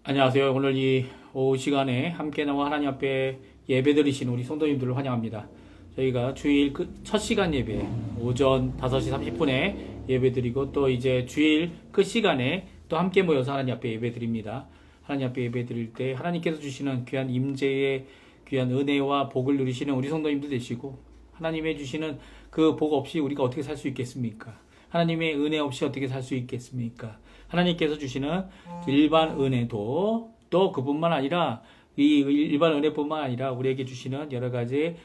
안녕하세요. 오늘 이 오후 시간에 함께 나와 하나님 앞에 예배 드리신 우리 성도님들을 환영합니다. 저희가 주일 첫 시간 예배 오전 5시 30분에 예배 드리고 또 이제 주일 끝 시간에 또 함께 모여서 하나님 앞에 예배 드립니다. 하나님 앞에 예배 드릴 때 하나님께서 주시는 귀한 임재의 귀한 은혜와 복을 누리시는 우리 성도님들 되시고, 하나님의 주시는 그 복 없이 우리가 어떻게 살 수 있겠습니까? 하나님의 은혜 없이 어떻게 살 수 있겠습니까? 하나님께서 주시는 일반 은혜도 또 그뿐만 아니라 이 일반 은혜뿐만 아니라 우리에게 주시는 여러 가지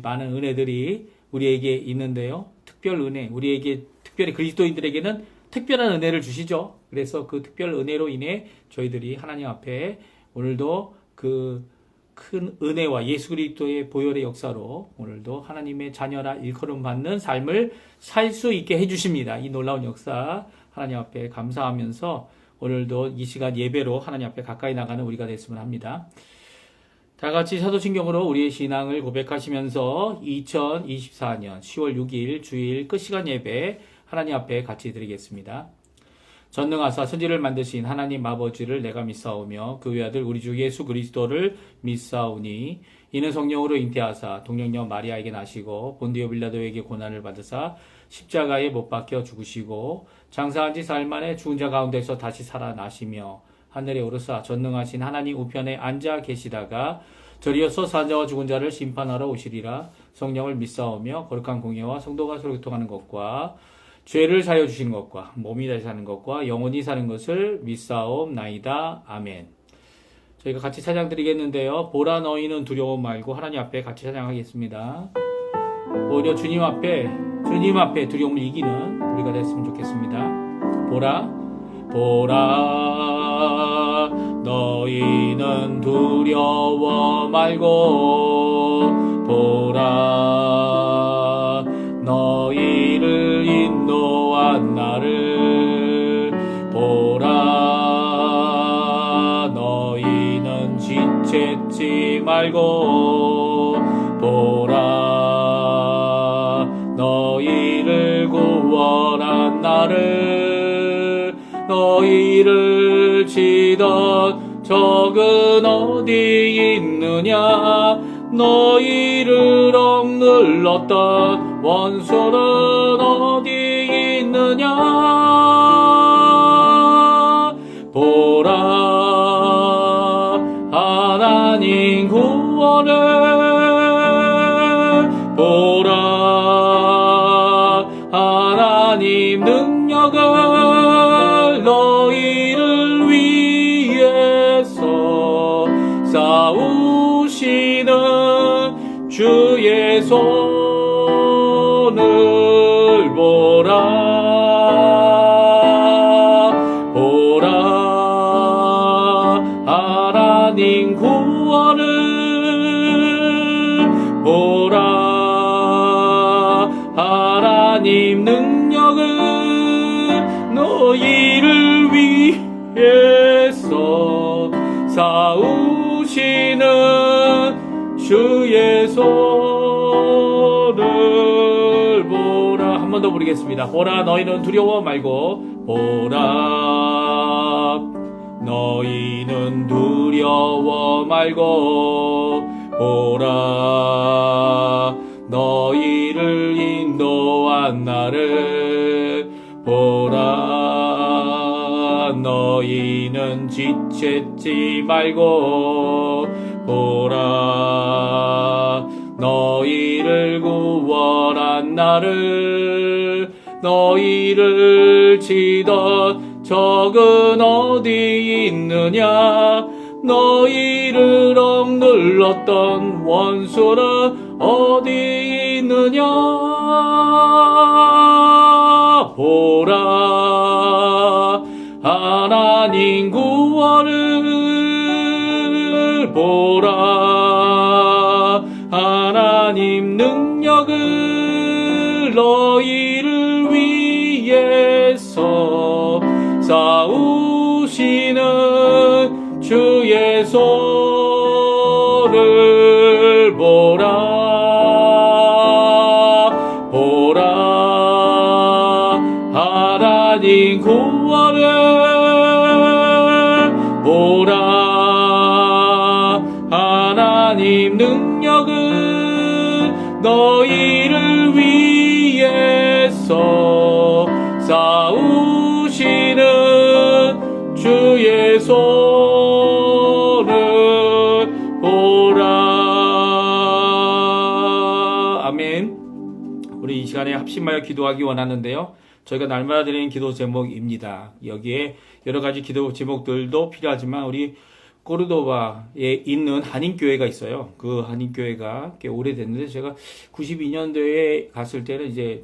많은 은혜들이 우리에게 있는데요. 특별 은혜, 우리에게 특별히 그리스도인들에게는 특별한 은혜를 주시죠. 그래서 그 특별 은혜로 인해 저희들이 하나님 앞에 오늘도 그 큰 은혜와 예수 그리스도의 보혈의 역사로 오늘도 하나님의 자녀라 일컬음 받는 삶을 살 수 있게 해주십니다. 이 놀라운 역사 하나님 앞에 감사하면서 오늘도 이 시간 예배로 하나님 앞에 가까이 나가는 우리가 됐으면 합니다. 다 같이 사도신경으로 우리의 신앙을 고백하시면서 2024년 10월 6일 주일 끝시간 예배 하나님 앞에 같이 드리겠습니다. 전능하사 천지를 만드신 하나님 아버지를 내가 믿사오며 그 외아들 우리 주 예수 그리스도를 믿사오니 이는 성령으로 잉태하사 동령녀 마리아에게 나시고 본디오 빌라도에게 고난을 받으사 십자가에 못 박혀 죽으시고 장사한 지 사흘 만에 죽은 자 가운데서 다시 살아나시며 하늘에 오르사 전능하신 하나님 우편에 앉아 계시다가 저리어서 사자와 죽은 자를 심판하러 오시리라. 성령을 믿사오며 거룩한 공예와 성도가 서로 교통하는 것과 죄를 사여 주시는 것과 몸이 다시 사는 것과 영원히 사는 것을 믿사옵나이다. 아멘. 저희가 같이 찬양 드리겠는데요. 보라 너희는 두려워 말고 하나님 앞에 같이 찬양하겠습니다. 오히려 주님 앞에 두려움을 이기는 우리가 됐으면 좋겠습니다. 보라 너희는 두려워 말고 보라 너희를 인도한 나를 보라 너희는 지체지 말고 보라 너희를 구원한 나를 너희를 치던 적은 어디 있느냐 너희를 억눌렀던 원수는 어디 있느냐 보라 하나님 구원을 보라 하나님 능력을 너희를 위해서 싸우시는 주의 손을 보라 하나님 구원을 보라 하나님 능력을 너희를 위해서 싸우시는 주의 손을 보라. 한 번 더 부르겠습니다. 보라 너희는 두려워 말고 보라 너희는 두려워 말고 보라 너희를 인도한 나를 보라 너희는 지체지 말고 보라 너희를 구원한 나를 너희를 치던 적은 어디 있느냐 너희를 억눌렀던 원수는 어디 있느냐 보라 하나님 구원을 보라 하나님 능력을 너희를 위해서 싸우시는 주의 손을 보라 하나님 구원을 보라 하나님 능력은 너희를 위해서 싸우시는 주의 손을 보라. 아멘. 우리 이 시간에 합심하여 기도하기 원하는데요. 저희가 날마다 드리는 기도 제목입니다. 여기에 여러 가지 기도 제목들도 필요하지만 우리 코르도바에 있는 한인교회가 있어요. 그 한인교회가 꽤 오래됐는데 제가 92년도에 갔을 때는 이제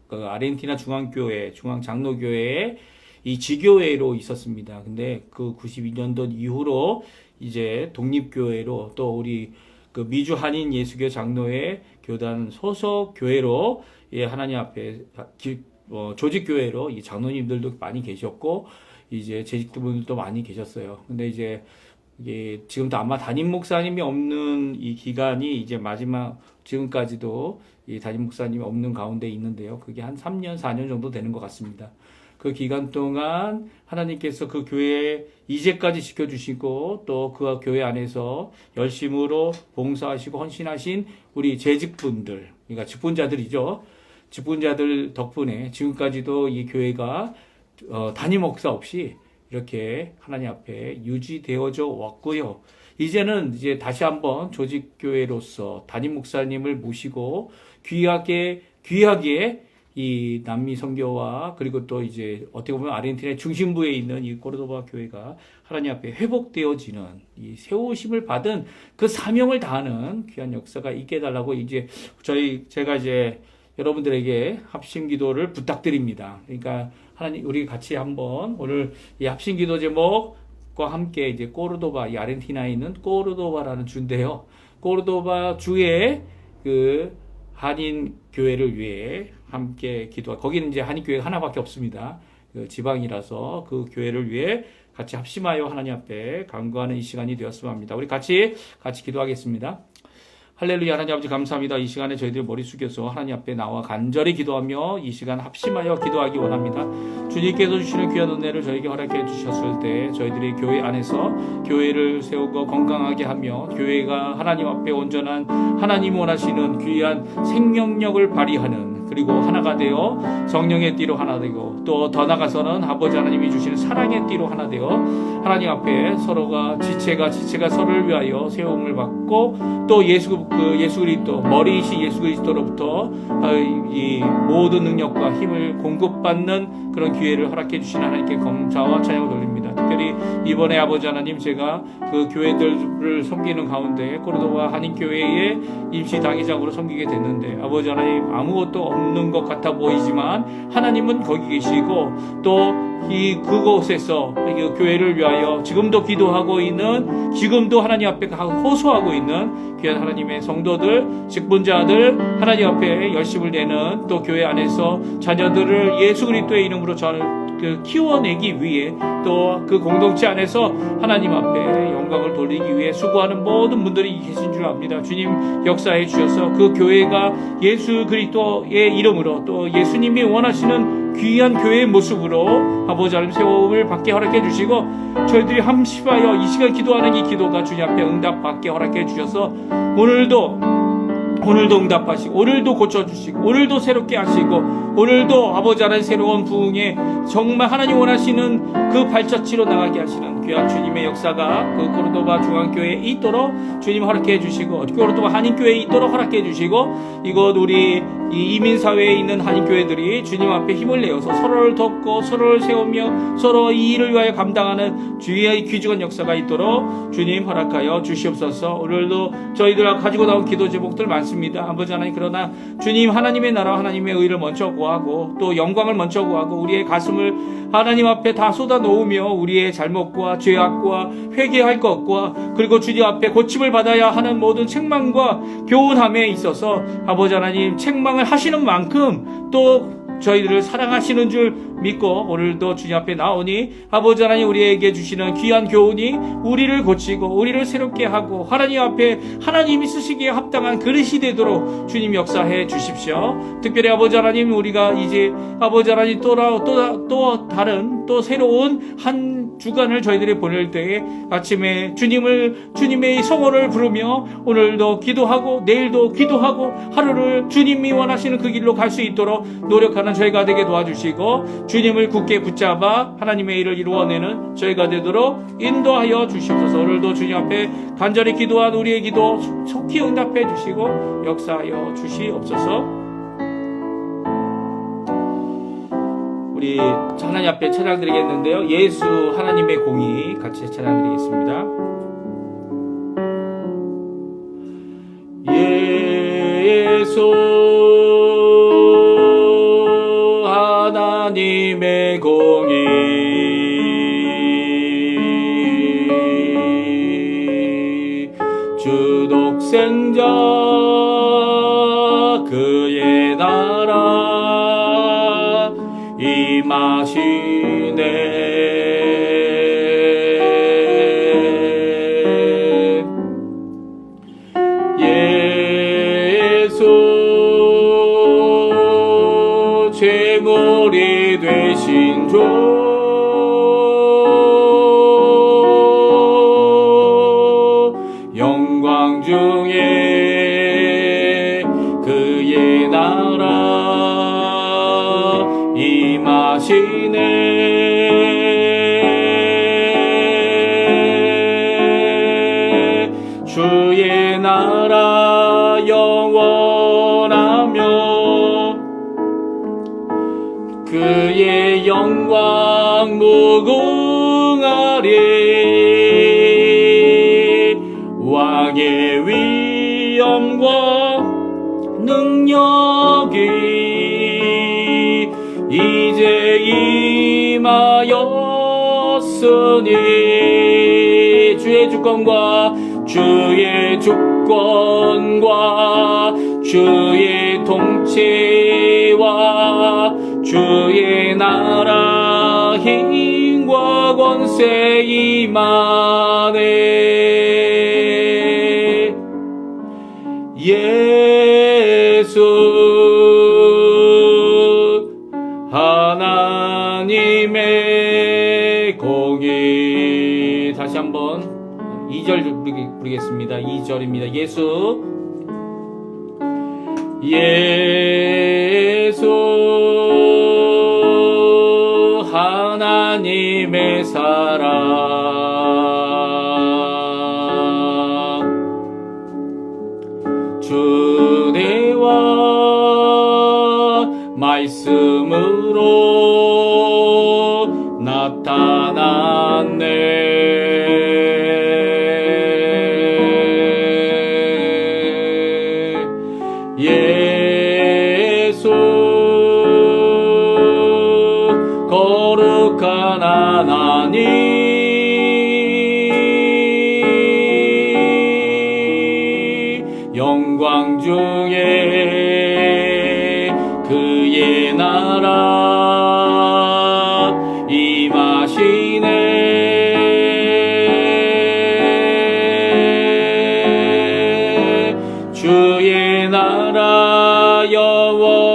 아르헨티나 중앙교회, 중앙장로교회에 이 지교회로 있었습니다. 근데 그 92년도 이후로 이제 독립교회로 또 우리 그 미주 한인 예수교 장로회 교단 소속 교회로 예, 하나님 앞에 조직교회로 이 장로님들도 많이 계셨고 이제 재직분들도 많이 계셨어요. 근데 이제 이게 지금도 아마 담임 목사님이 없는 이 기간이 이제 마지막 지금까지도 이 담임 목사님이 없는 가운데 있는데요. 그게 한 3년, 4년 정도 되는 것 같습니다. 그 기간 동안 하나님께서 그 교회에 이제까지 지켜주시고 또 그 교회 안에서 열심으로 봉사하시고 헌신하신 우리 재직분들, 그러니까 직분자들이죠. 직분자들 덕분에 지금까지도 이 교회가 담임 목사 없이 이렇게 하나님 앞에 유지되어져 왔고요. 이제는 이제 다시 한번 조직교회로서 담임 목사님을 모시고 귀하게 이 남미 선교와 그리고 또 이제 어떻게 보면 아르헨티나의 중심부에 있는 이 코르도바 교회가 하나님 앞에 회복되어지는 이 세우심을 받은 그 사명을 다하는 귀한 역사가 있게 해달라고 이제 제가 이제 여러분들에게 합심 기도를 부탁드립니다. 그러니까 하나님 우리 같이 한번 오늘 이 합심 기도 제목과 함께 이제 코르도바, 이 아르헨티나에 있는 코르도바라는 주인데요. 코르도바 주의 그 한인 교회를 위해 함께 거기는 이제 한인 교회가 하나밖에 없습니다. 그 지방이라서 그 교회를 위해 같이 합심하여 하나님 앞에 간구하는 이 시간이 되었으면 합니다. 우리 같이 기도하겠습니다. 할렐루야. 하나님 아버지 감사합니다. 이 시간에 저희들 머리 숙여서 하나님 앞에 나와 간절히 기도하며 이 시간 합심하여 기도하기 원합니다. 주님께서 주시는 귀한 은혜를 저에게 허락해 주셨을 때 저희들이 교회 안에서 교회를 세우고 건강하게 하며 교회가 하나님 앞에 온전한 하나님 원하시는 귀한 생명력을 발휘하는 그리고 하나가 되어 성령의 띠로 하나 되고 또 더 나아가서는 아버지 하나님이 주시는 사랑의 띠로 하나 되어 하나님 앞에 서로가 지체가 서로를 위하여 세움을 받고 또 예수 그리스도 머리이신 예수 그리스도로부터 이 모든 능력과 힘을 공급받는 그런 기회를 허락해 주신 하나님께 감사와 찬양을 돌립니다. 특별히 이번에 아버지 하나님 제가 그 교회들을 섬기는 가운데 코르도바 한인교회의 임시 당회장으로 섬기게 됐는데 아버지 하나님 아무것도 없는 것 같아 보이지만 하나님은 거기 계시고 또 그곳에서 그 교회를 위하여 지금도 기도하고 있는 지금도 하나님 앞에 호소하고 있는 귀한 하나님의 성도들 직분자들 하나님 앞에 열심을 내는 또 교회 안에서 자녀들을 예수 그리스도의 이름으로 키워내기 위해 또 그 공동체 안에서 하나님 앞에 영광을 돌리기 위해 수고하는 모든 분들이 계신 줄 압니다. 주님 역사해 주셔서 그 교회가 예수 그리스도의 이름으로 또 예수님이 원하시는 귀한 교회의 모습으로 아버지 하나님 세움을 받게 허락해 주시고 저희들이 함심하여 이 시간 기도하는 이 기도가 주님 앞에 응답받게 허락해 주셔서 오늘도 응답하시고 오늘도 고쳐주시고 오늘도 새롭게 하시고 오늘도 아버지 하나님 새로운 부흥에 정말 하나님 원하시는 그 발자취로 나가게 하시는 귀한 주님의 역사가 그 코르도바 중앙교회에 있도록 주님 허락해 주시고 코르도바 한인교회에 있도록 허락해 주시고 이곳 우리 이 이민사회에 있는 한인교회들이 주님 앞에 힘을 내어서 서로를 돕고 서로를 세우며 서로 이 일을 위하여 감당하는 주의 귀중한 역사가 있도록 주님 허락하여 주시옵소서. 오늘도 저희들 가지고 나온 기도 제목들 많습니다. 아버지 하나님 그러나 주님 하나님의 나라 하나님의 의를 먼저 구하고 또 영광을 먼저 구하고 우리의 가슴을 하나님 앞에 다 쏟아 놓으며 우리의 잘못과 죄악과 회개할 것과 그리고 주님 앞에 고침을 받아야 하는 모든 책망과 교훈함에 있어서 아버지 하나님 책망을 하시는 만큼 또 저희들을 사랑하시는 줄 믿고 오늘도 주님 앞에 나오니 아버지 하나님 우리에게 주시는 귀한 교훈이 우리를 고치고 우리를 새롭게 하고 하나님 앞에 하나님이 쓰시기에 합당한 그릇이 되도록 주님 역사해 주십시오. 특별히 아버지 하나님 우리가 이제 아버지 하나님 또 다른 또 새로운 한 주간을 저희들이 보낼 때에 아침에 주님의 성호를 부르며 오늘도 기도하고 내일도 기도하고 하루를 주님이 원하시는 그 길로 갈 수 있도록 노력하는 저희가 되게 도와주시고 주님을 굳게 붙잡아 하나님의 일을 이루어내는 저희가 되도록 인도하여 주시옵소서. 오늘도 주님 앞에 간절히 기도한 우리의 기도 속히 응답해 주시고 역사하여 주시옵소서. 우리 하나님 앞에 찬양 드리겠는데요. 예수 하나님의 공의 같이 찬양 드리겠습니다. 예수 하나님의 공의 주 독생자 그의 나라 임하시네. 예수 제물이 되신 주 영광 중에 그의 나라 임하시네. 주의 나라 영원하며 그의 영광 무궁하리. 왕의 위엄과 능력이 이제 임하였으니 주의 주권과 주의 통치와 주의 나라 힘과 권세 임하네. 예수 하나님의 공의. 다시 한번 2절 부르겠습니다. 2절입니다. 예수 하나님의 사랑 주대와 말씀으로 나타났네. 예수 거룩한 하나님 영광 중에 그의 나라 임하시네. 주의 나라 영원하며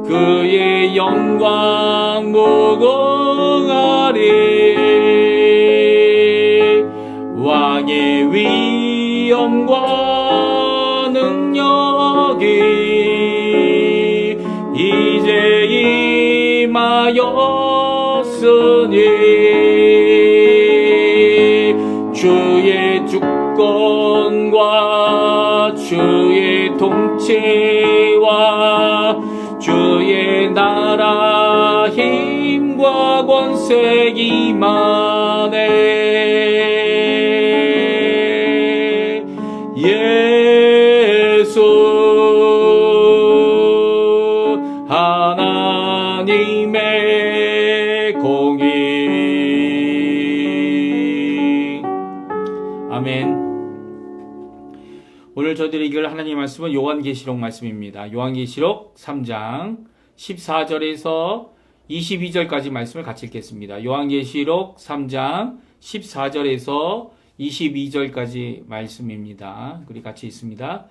그의 영광 무궁하리. 왕의 위엄과 능력이 이제 임하였으니 주의 주권과 주의 통치와 주의 나라 힘과 권세 임하네. 예수 하나님의 공의. 아멘. 오늘 저희들이 읽을 하나님의 말씀은 요한계시록 말씀입니다. 요한계시록 3장 14절에서 22절까지 말씀을 같이 읽겠습니다. 요한계시록 3장 14절에서 22절까지 말씀입니다. 우리 같이 읽습니다.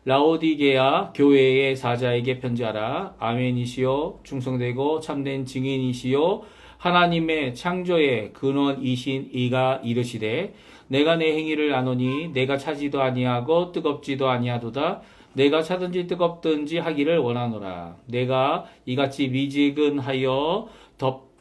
라오디게아 교회의 사자에게 편지하라. 아멘이시요 충성되고 참된 증인이시요 하나님의 창조의 근원이신 이가 이르시되 내가 내 행위를 아노니 내가 차지도 아니하고 뜨겁지도 아니하도다. 내가 차든지 뜨겁든지 하기를 원하노라. 내가 이같이 미지근하여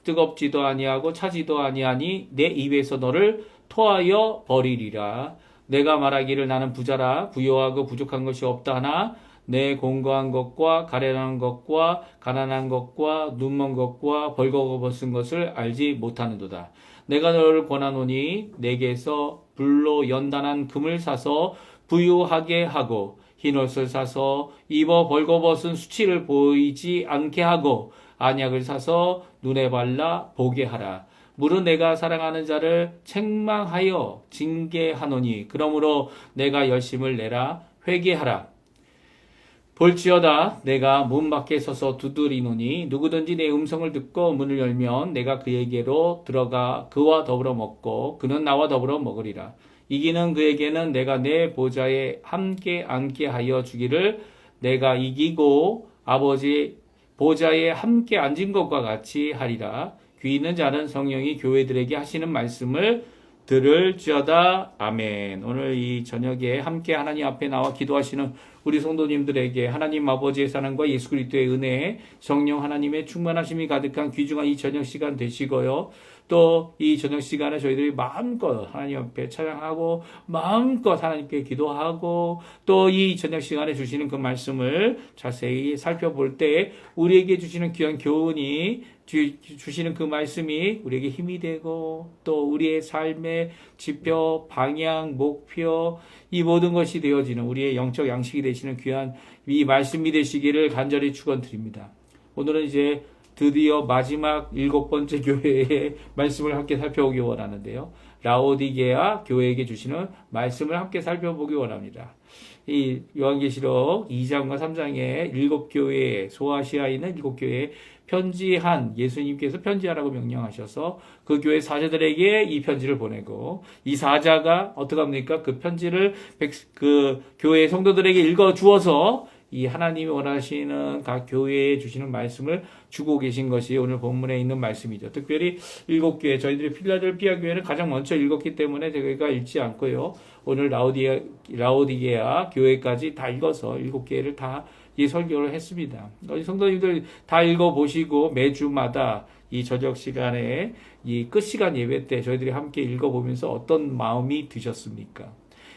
뜨겁지도 아니하고 차지도 아니하니 내 입에서 너를 토하여 버리리라. 내가 말하기를 나는 부자라 부요하고 부족한 것이 없다 하나 내 공고한 것과 가련한 것과 가난한 것과 눈먼 것과 벌거벗은 것을 알지 못하는도다. 내가 너를 권하노니 내게서 불로 연단한 금을 사서 부유하게 하고 흰옷을 사서 입어 벌거벗은 수치를 보이지 않게 하고 안약을 사서 눈에 발라 보게 하라. 물은 내가 사랑하는 자를 책망하여 징계하노니 그러므로 내가 열심을 내라 회개하라. 볼지어다 내가 문 밖에 서서 두드리노니 누구든지 내 음성을 듣고 문을 열면 내가 그에게로 들어가 그와 더불어 먹고 그는 나와 더불어 먹으리라. 이기는 그에게는 내가 내 보좌에 함께 앉게 하여 주기를 내가 이기고 아버지 보좌에 함께 앉은 것과 같이 하리라. 귀 있는 자는 성령이 교회들에게 하시는 말씀을 들을지어다. 아멘. 오늘 이 저녁에 함께 하나님 앞에 나와 기도하시는 우리 성도님들에게 하나님 아버지의 사랑과 예수 그리스도의 은혜, 성령 하나님의 충만하심이 가득한 귀중한 이 저녁 시간 되시고요. 또 이 저녁 시간에 저희들이 마음껏 하나님 앞에 찬양하고 마음껏 하나님께 기도하고 또 이 저녁 시간에 주시는 그 말씀을 자세히 살펴볼 때 우리에게 주시는 귀한 교훈이 주시는 그 말씀이 우리에게 힘이 되고 또 우리의 삶의 지표, 방향, 목표 이 모든 것이 되어지는 우리의 영적 양식이 되시는 귀한 이 말씀이 되시기를 간절히 축원드립니다. 오늘은 이제 드디어 마지막 7번째 교회의 말씀을 함께 살펴보기 원하는데요. 라오디게아 교회에게 주시는 말씀을 함께 살펴보기 원합니다. 이 요한계시록 2장과 3장의 7교회, 소아시아에 있는 7교회에 편지한 예수님께서 편지하라고 명령하셔서 그 교회 사자들에게 이 편지를 보내고 이 사자가 어떻게 합니까? 그 편지를 그 교회 성도들에게 읽어 주어서 이 하나님이 원하시는 각 교회에 주시는 말씀을 주고 계신 것이 오늘 본문에 있는 말씀이죠. 특별히 7교회, 저희들이 필라델피아 교회는 가장 먼저 읽었기 때문에 저희가 읽지 않고요. 오늘 라오디게아 교회까지 다 읽어서 7교회를 다 이 설교를 했습니다. 성도님들 다 읽어보시고 매주마다 이 저녁 시간에 이 끝 시간 예배 때 저희들이 함께 읽어보면서 어떤 마음이 드셨습니까?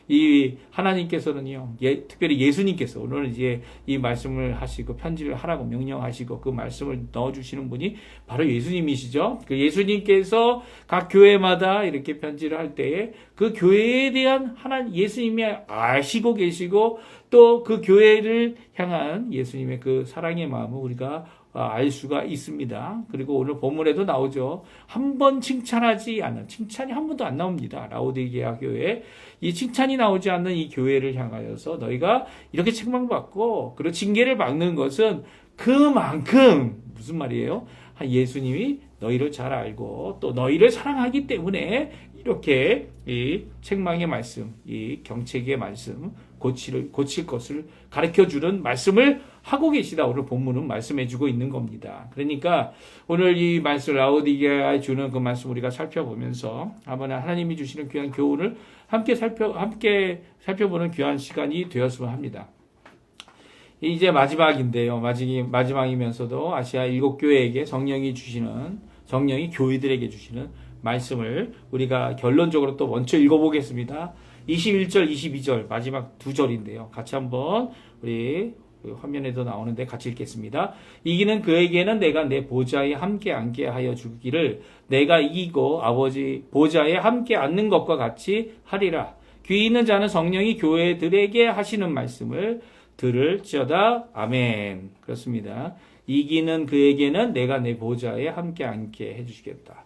이 하나님께서는요, 특별히 예수님께서 오늘 이제 이 말씀을 하시고 편지를 하라고 명령하시고 그 말씀을 넣어주시는 분이 바로 예수님이시죠. 그 예수님께서 각 교회마다 이렇게 편지를 할 때에 그 교회에 대한 예수님이 아시고 계시고 또 그 교회를 향한 예수님의 그 사랑의 마음을 우리가 알 수가 있습니다. 그리고 오늘 본문에도 나오죠. 한 번 칭찬하지 않는, 칭찬이 한 번도 안 나옵니다. 라오디게아 교회. 이 칭찬이 나오지 않는 이 교회를 향하여서 너희가 이렇게 책망받고 그리고 징계를 받는 것은 그만큼 무슨 말이에요? 예수님이 너희를 잘 알고 또 너희를 사랑하기 때문에 이렇게 이 책망의 말씀, 이 경책의 말씀, 고칠 것을 가르쳐주는 말씀을 하고 계시다. 오늘 본문은 말씀해주고 있는 겁니다. 그러니까 오늘 이 말씀 라오디게아에 주는 그 말씀 우리가 살펴보면서 한번 하나님이 주시는 귀한 교훈을 함께 살펴보는 귀한 시간이 되었으면 합니다. 이제 마지막인데요. 마지막이면서도 아시아 7교회에게 성령이 교회들에게 주시는 말씀을 우리가 결론적으로 또 먼저 읽어보겠습니다. 21절, 22절 마지막 두 절인데요. 같이 한번 우리 화면에도 나오는데 같이 읽겠습니다. 이기는 그에게는 내가 내 보좌에 함께 앉게 하여 주기를 내가 이기고 아버지 보좌에 함께 앉는 것과 같이 하리라. 귀 있는 자는 성령이 교회들에게 하시는 말씀을 들을지어다. 아멘. 그렇습니다. 이기는 그에게는 내가 내 보좌에 함께 앉게 해주시겠다.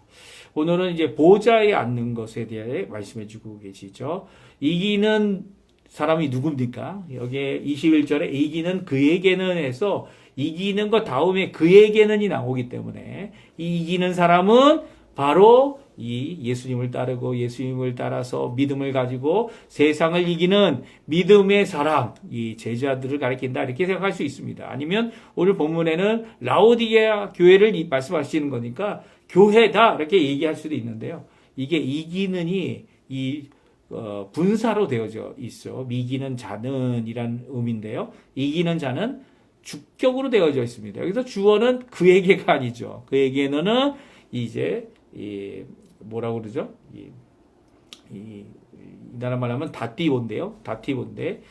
오늘은 이제 보좌에 앉는 것에 대해 말씀해 주고 계시죠. 이기는 사람이 누굽니까? 여기에 21절에 이기는 그에게는 해서 이기는 것 다음에 그에게는이 나오기 때문에 이 이기는 사람은 바로 이 예수님을 따르고 예수님을 따라서 믿음을 가지고 세상을 이기는 믿음의 사람, 이 제자들을 가리킨다 이렇게 생각할 수 있습니다. 아니면 오늘 본문에는 라오디게아 교회를 말씀하시는 거니까 교회다 이렇게 얘기할 수도 있는데요. 이게 이기는이 분사로 되어져 있어. 이기는 자는 이란 의미인데요. 이기는 자는 주격으로 되어져 있습니다. 여기서 주어는 그에게가 아니죠. 그에게는 이제 뭐라고 그러죠? 이 나라 말하면 다티본데요. 다티본데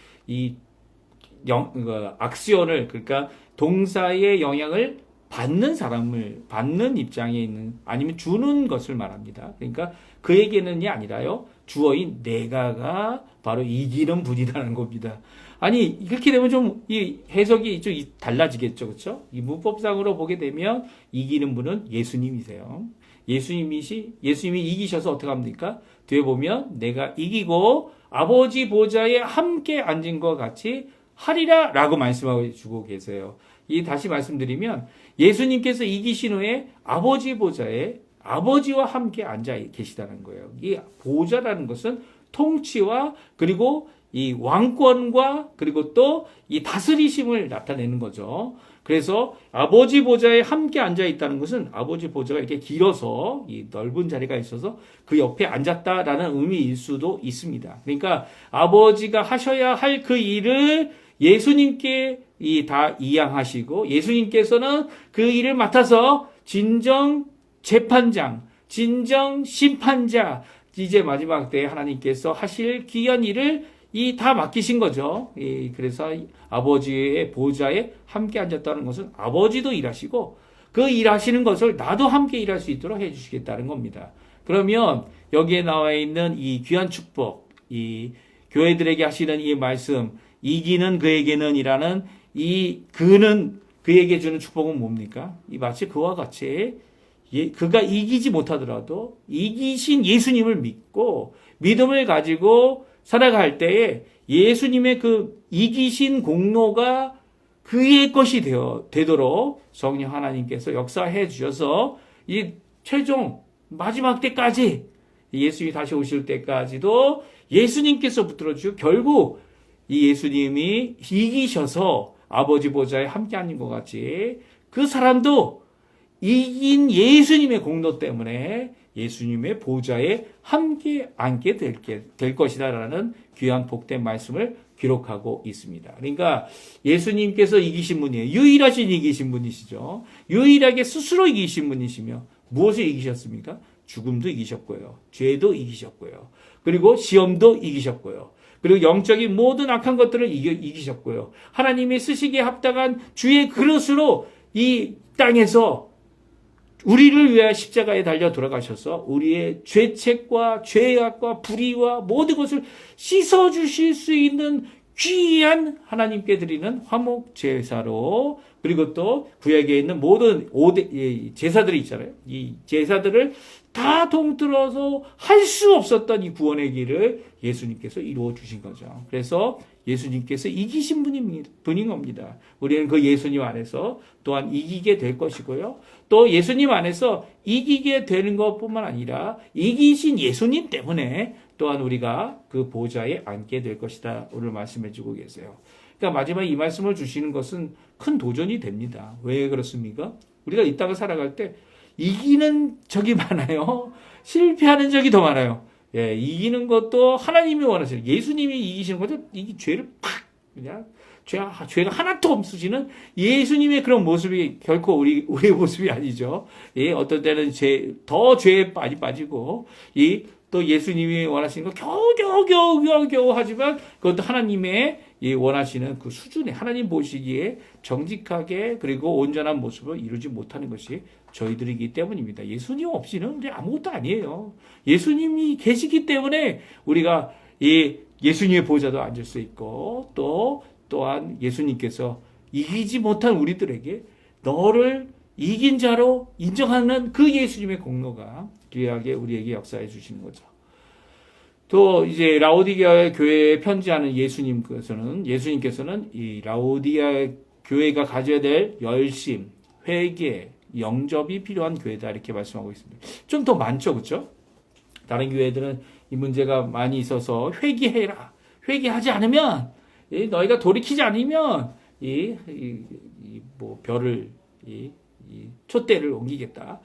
악시온을 그러니까 동사의 영향을 받는 입장에 있는 아니면 주는 것을 말합니다. 그러니까 그에게는이 아니라요. 주어인 내가가 바로 이기는 분이라는 겁니다. 아니 이렇게 되면 좀 이 해석이 좀 달라지겠죠, 그렇죠? 이 문법상으로 보게 되면 이기는 분은 예수님이세요. 예수님이 이기셔서 어떻게 합니까? 뒤에 보면 내가 이기고 아버지 보좌에 함께 앉은 것 같이 하리라 라고 말씀하고 주고 계세요. 다시 말씀드리면 예수님께서 이기신 후에 아버지 보좌에 아버지와 함께 앉아 계시다는 거예요. 이 보좌라는 것은 통치와 그리고 이 왕권과 그리고 또 이 다스리심을 나타내는 거죠. 그래서 아버지 보좌에 함께 앉아 있다는 것은 아버지 보좌가 이렇게 길어서 이 넓은 자리가 있어서 그 옆에 앉았다라는 의미일 수도 있습니다. 그러니까 아버지가 하셔야 할 그 일을 예수님께 다 이양하시고 예수님께서는 그 일을 맡아서 진정 재판장, 진정 심판자, 이제 마지막 때에 하나님께서 하실 귀한 일을 다 맡기신 거죠. 그래서 아버지의 보좌에 함께 앉았다는 것은 아버지도 일하시고 그 일하시는 것을 나도 함께 일할 수 있도록 해주시겠다는 겁니다. 그러면 여기에 나와 있는 이 귀한 축복, 이 교회들에게 하시는 이 말씀, 이기는 그에게는 이라는 그는 그에게 주는 축복은 뭡니까? 마치 그와 같이 그가 이기지 못하더라도 이기신 예수님을 믿고 믿음을 가지고 살아갈 때에 예수님의 그 이기신 공로가 그의 것이 되도록 성령 하나님께서 역사해 주셔서 이 최종 마지막 때까지 예수님이 다시 오실 때까지도 예수님께서 붙들어 주시고 결국 이 예수님이 이기셔서 아버지 보좌에 함께 앉은 것 같이 그 사람도 이긴 예수님의 공로 때문에 예수님의 보좌에 함께 앉게 될 것이다라는 귀한 복된 말씀을 기록하고 있습니다. 그러니까 예수님께서 이기신 분이에요. 유일하신 이기신 분이시죠. 유일하게 스스로 이기신 분이시며 무엇을 이기셨습니까? 죽음도 이기셨고요. 죄도 이기셨고요. 그리고 시험도 이기셨고요. 그리고 영적인 모든 악한 것들을 이기셨고요. 하나님이 쓰시기에 합당한 주의 그릇으로 이 땅에서 우리를 위하여 십자가에 달려 돌아가셔서 우리의 죄책과 죄악과 불의와 모든 것을 씻어주실 수 있는 귀한 하나님께 드리는 화목 제사로 그리고 또 구약에 있는 모든 제사들이 있잖아요. 이 제사들을 다 통틀어서 할 수 없었던 이 구원의 길을 예수님께서 이루어 주신 거죠. 그래서 예수님께서 이기신 분인 겁니다. 우리는 그 예수님 안에서 또한 이기게 될 것이고요. 또 예수님 안에서 이기게 되는 것뿐만 아니라 이기신 예수님 때문에 또한 우리가 그 보좌에 앉게 될 것이다. 오늘 말씀해 주고 계세요. 그러니까 마지막 이 말씀을 주시는 것은 큰 도전이 됩니다. 왜 그렇습니까? 우리가 이 땅을 살아갈 때 이기는 적이 많아요. 실패하는 적이 더 많아요. 예, 이기는 것도 하나님이 원하시는 예수님이 이기시는 것도 이 죄를 팍 그냥 죄가 하나도 없으시는 예수님의 그런 모습이 결코 우리의 모습이 아니죠. 예, 어떤 때는 더 죄에 빠지고 또 예수님이 원하시는 거 겨우 하지만 그것도 하나님의 원하시는 그 수준에 하나님 보시기에 정직하게 그리고 온전한 모습을 이루지 못하는 것이 저희들이기 때문입니다. 예수님 없이는 우리 아무것도 아니에요. 예수님이 계시기 때문에 우리가 예수님의 보좌도 앉을 수 있고 또한 예수님께서 이기지 못한 우리들에게 너를 이긴 자로 인정하는 그 예수님의 공로가 귀하게 우리에게 역사해 주시는 거죠. 또 이제 라오디게아 교회에 편지하는 예수님께서는 이 라오디게아 교회가 가져야 될 열심, 회개, 영접이 필요한 교회다 이렇게 말씀하고 있습니다. 좀 더 많죠, 그렇죠? 다른 교회들은 이 문제가 많이 있어서 회개해라. 회개하지 않으면 너희가 돌이키지 않으면 뭐 별을 이 촛대를 옮기겠다.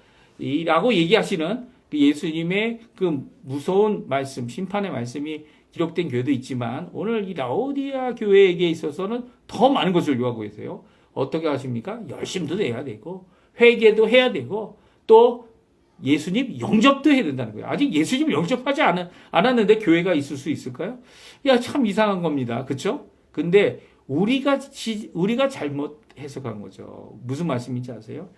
라고 얘기하시는 그 예수님의 그 무서운 말씀, 심판의 말씀이 기록된 교회도 있지만 오늘 이 라오디아 교회에게 있어서는 더 많은 것을 요구하고 계세요. 어떻게 하십니까? 열심도 해야 되고 회개도 해야 되고 또 예수님 영접도 해야 된다는 거예요. 아직 예수님 영접하지 않았는데 교회가 있을 수 있을까요? 야, 참 이상한 겁니다. 그렇죠? 근데 우리가 잘못 해석한 거죠. 무슨 말씀인지 아세요?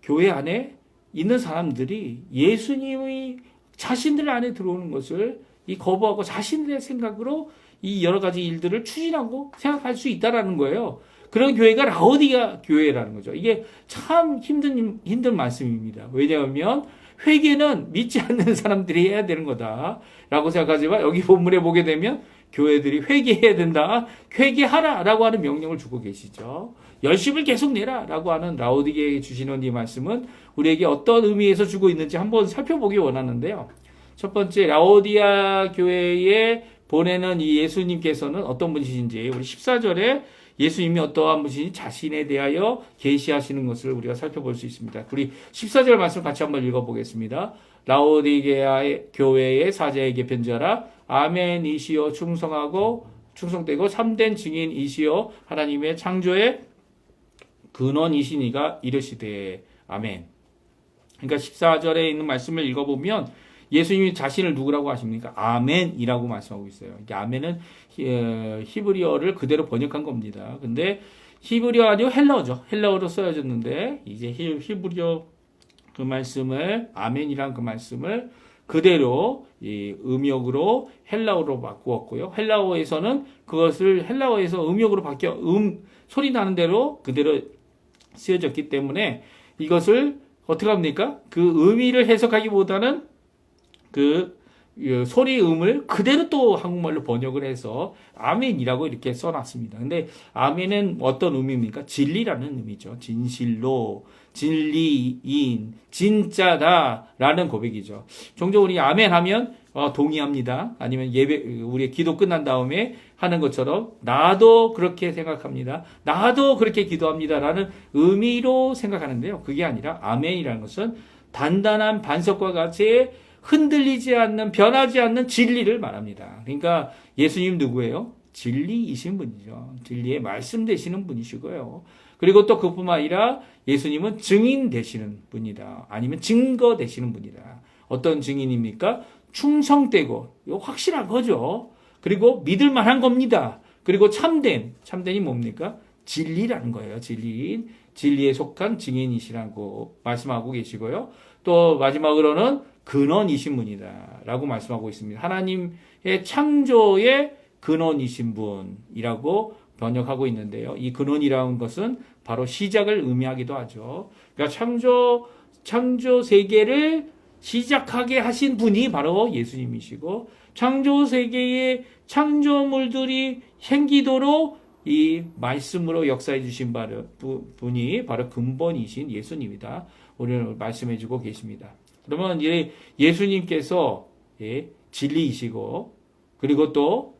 교회 안에 있는 사람들이 예수님이 자신들 안에 들어오는 것을 거부하고 자신들의 생각으로 이 여러 가지 일들을 추진하고 생각할 수 있다라는 거예요. 그런 교회가 라오디게아 교회라는 거죠. 이게 참 힘든 말씀입니다. 왜냐하면 회개는 믿지 않는 사람들이 해야 되는 거다라고 생각하지만 여기 본문에 보게 되면 교회들이 회개해야 된다, 회개하라라고 하는 명령을 주고 계시죠. 열심을 계속 내라라고 하는 라오디게아에 주시는 이 말씀은 우리에게 어떤 의미에서 주고 있는지 한번 살펴보기 원하는데요. 첫 번째, 라오디게아 교회에 보내는 이 예수님께서는 어떤 분이신지 우리 14절에 예수님이 어떠한 분이신지 자신에 대하여 계시하시는 것을 우리가 살펴볼 수 있습니다. 우리 14절 말씀 같이 한번 읽어보겠습니다. 라오디게아 교회의 사자에게 편지하라. 아멘이시여 충성되고 참된 증인이시여 하나님의 창조의 근원이시니가 이르시되 아멘. 그러니까 14절에 있는 말씀을 읽어보면 예수님이 자신을 누구라고 하십니까? 아멘이라고 말씀하고 있어요. 이게 아멘은 히브리어를 그대로 번역한 겁니다. 근데 히브리어 아니고 헬라어죠. 헬라어로 써여졌는데 이제 히브리어 그 말씀을 아멘이란 그 말씀을 그대로 이 음역으로 헬라어로 바꾸었고요. 헬라어에서는 그것을 헬라어에서 음역으로 바뀌어 소리 나는 대로 그대로 쓰여졌기 때문에 이것을 어떻게 합니까? 그 의미를 해석하기보다는 그 소리 음을 그대로 또 한국말로 번역을 해서 아멘이라고 이렇게 써놨습니다. 근데 아멘은 어떤 의미입니까? 진리라는 의미죠. 진실로, 진리인, 진짜다라는 고백이죠. 종종 우리 아멘 하면 동의합니다. 아니면 우리 기도 끝난 다음에 하는 것처럼 나도 그렇게 생각합니다. 나도 그렇게 기도합니다라는 의미로 생각하는데요. 그게 아니라 아멘이라는 것은 단단한 반석과 같이 흔들리지 않는, 변하지 않는 진리를 말합니다. 그러니까 예수님 누구예요? 진리이신 분이죠. 진리의 말씀 되시는 분이시고요. 그리고 또 그뿐만 아니라 예수님은 증인 되시는 분이다. 아니면 증거 되시는 분이다. 어떤 증인입니까? 충성되고, 이거 확실한 거죠. 그리고 믿을 만한 겁니다. 그리고 참된이 뭡니까? 진리라는 거예요. 진리에 속한 증인이시라고 말씀하고 계시고요. 또 마지막으로는 근원이신 분이다 라고 말씀하고 있습니다. 하나님의 창조의 근원이신 분이라고 번역하고 있는데요. 이 근원이라는 것은 바로 시작을 의미하기도 하죠. 그러니까 창조 세계를 시작하게 하신 분이 바로 예수님이시고 창조 세계의 창조물들이 생기도록 이 말씀으로 역사해 주신 분이 바로 근본이신 예수님이다. 오늘 말씀해 주고 계십니다. 그러면 예수님께서 진리이시고 그리고 또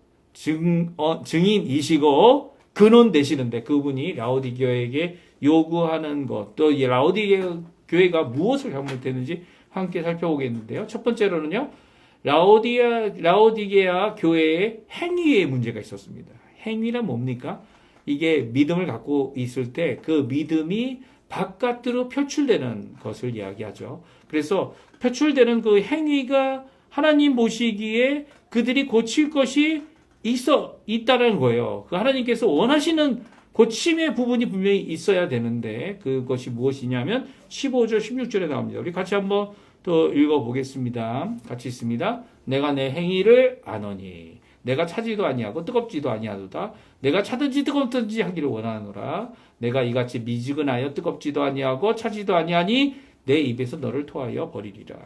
증인이시고 근원 되시는데 그분이 라오디게아에게 요구하는 것, 또 이 라오디게아 교회가 무엇을 잘못했는지 함께 살펴보겠는데요. 첫 번째로는요, 라오디게아 교회의 행위에 문제가 있었습니다. 행위란 뭡니까? 이게 믿음을 갖고 있을 때 그 믿음이 바깥으로 표출되는 것을 이야기하죠. 그래서 표출되는 그 행위가 하나님 보시기에 그들이 고칠 것이 있다는 거예요. 그 하나님께서 원하시는 고침의 부분이 분명히 있어야 되는데 그것이 무엇이냐면 15절, 16절에 나옵니다. 우리 같이 한번 또 읽어보겠습니다. 같이 있습니다. 내가 내 행위를 아노니 내가 차지도 아니하고 뜨겁지도 아니하도다. 내가 차든지 뜨겁든지 하기를 원하노라. 내가 이같이 미지근하여 뜨겁지도 아니하고 차지도 아니하니 내 입에서 너를 토하여 버리리라.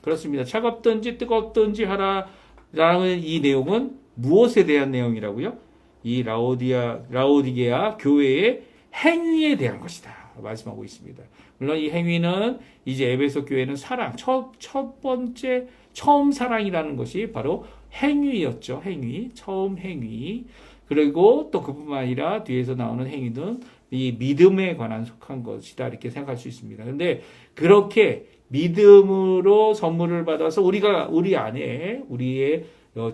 그렇습니다. 차갑든지 뜨겁든지 하라 라는 이 내용은 무엇에 대한 내용이라고요? 이 라오디게아 교회의 행위에 대한 것이다. 말씀하고 있습니다. 물론 이 행위는 이제 에베소 교회는 사랑, 첫 번째, 처음 사랑이라는 것이 바로 행위였죠. 행위, 처음 행위. 그리고 또 그뿐만 아니라 뒤에서 나오는 행위는 이 믿음에 관한 속한 것이다. 이렇게 생각할 수 있습니다. 그런데 그렇게 믿음으로 선물을 받아서 우리 안에 우리의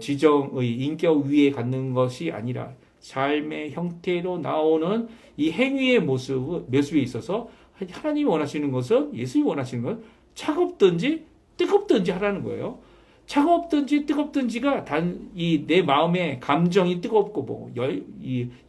지정의 인격 위에 갖는 것이 아니라 삶의 형태로 나오는 이 행위의 모습에 있어서 하나님이 원하시는 것은, 예수님이 원하시는 건 차갑든지 뜨겁든지 하라는 거예요. 차갑든지 뜨겁든지가 내 마음의 감정이 뜨겁고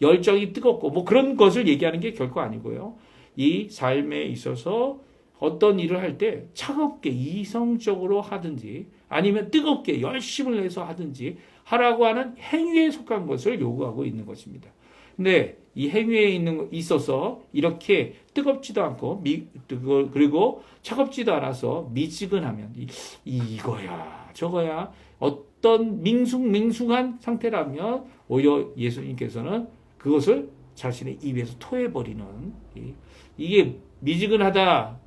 열정이 뜨겁고 그런 것을 얘기하는 게 결코 아니고요. 이 삶에 있어서 어떤 일을 할 때 차갑게 이성적으로 하든지 아니면 뜨겁게 열심을 내서 하든지 하라고 하는 행위에 속한 것을 요구하고 있는 것입니다. 근데 이 행위에 있어서 이렇게 뜨겁지도 않고 그리고 차갑지도 않아서 미지근하면 이거야 저거야 어떤 밍숭맹숭한 상태라면 오히려 예수님께서는 그것을 자신의 입에서 토해버리는, 이게 미지근하다,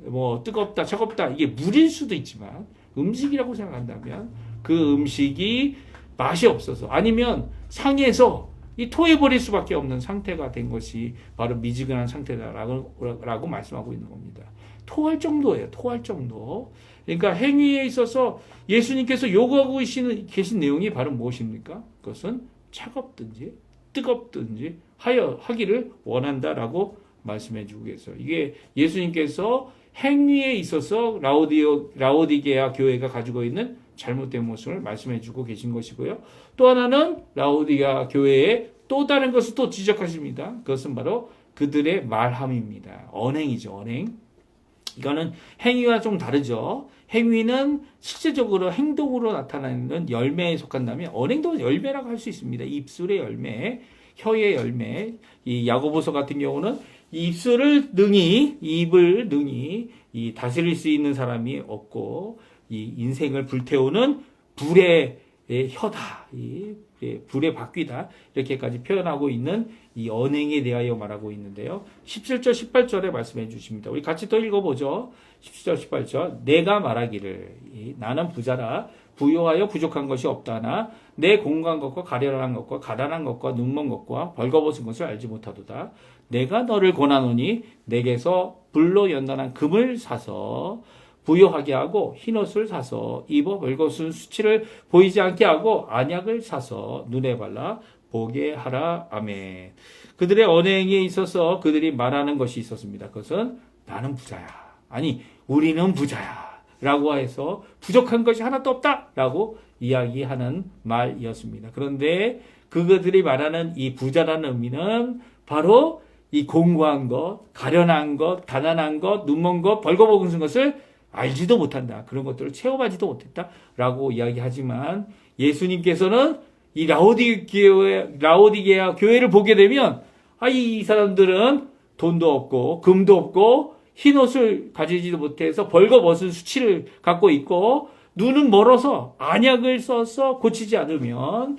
뜨겁다, 차갑다, 이게 물일 수도 있지만 음식이라고 생각한다면 그 음식이 맛이 없어서 아니면 상해서 토해버릴 수밖에 없는 상태가 된 것이 바로 미지근한 상태다라고 말씀하고 있는 겁니다. 토할 정도예요. 토할 정도. 그러니까 행위에 있어서 예수님께서 요구하고 계신 내용이 바로 무엇입니까? 그것은 차갑든지 뜨겁든지 하기를 원한다라고 말씀해 주고 계세요. 이게 예수님께서 행위에 있어서 라오디게아 교회가 가지고 있는 잘못된 모습을 말씀해 주고 계신 것이고요. 또 하나는 라오디게아 교회의 또 다른 것을 또 지적하십니다. 그것은 바로 그들의 말함입니다. 언행이죠. 언행. 이거는 행위와 좀 다르죠. 행위는 실제적으로 행동으로 나타나는 열매에 속한다면 언행도 열매라고 할 수 있습니다. 입술의 열매, 혀의 열매. 이 야고보서 같은 경우는 입을 능히 다스릴 수 있는 사람이 없고 이 인생을 불태우는 불의 혀다, 불의 바퀴다, 이렇게까지 표현하고 있는 이 언행에 대하여 말하고 있는데요. 17절 18절에 말씀해 주십니다. 우리 같이 또 읽어보죠. 17절 18절 내가 말하기를 나는 부자라 부요하여 부족한 것이 없다나 내 공고한 것과 가련한 것과 가난한 것과 눈먼 것과 벌거벗은 것을 알지 못하도다. 내가 너를 권하노니 내게서 불로 연단한 금을 사서 부요하게 하고 흰옷을 사서 입어 벌거벗은 수치를 보이지 않게 하고 안약을 사서 눈에 발라 보게 하라. 아멘. 그들의 언행에 있어서 그들이 말하는 것이 있었습니다. 그것은 나는 부자야. 아니 우리는 부자야. 라고 해서 부족한 것이 하나도 없다. 라고 이야기하는 말이었습니다. 그런데 그들이 말하는 이 부자라는 의미는 바로 이 공고한 것, 가련한 것, 가난한 것, 눈먼 것, 벌거벗은 것을 알지도 못한다. 그런 것들을 체험하지도 못했다. 라고 이야기하지만 예수님께서는 이 라오디게아 교회를 보게 되면 이 사람들은 돈도 없고 금도 없고 흰옷을 가지지도 못해서 벌거벗은 수치를 갖고 있고 눈은 멀어서 안약을 써서 고치지 않으면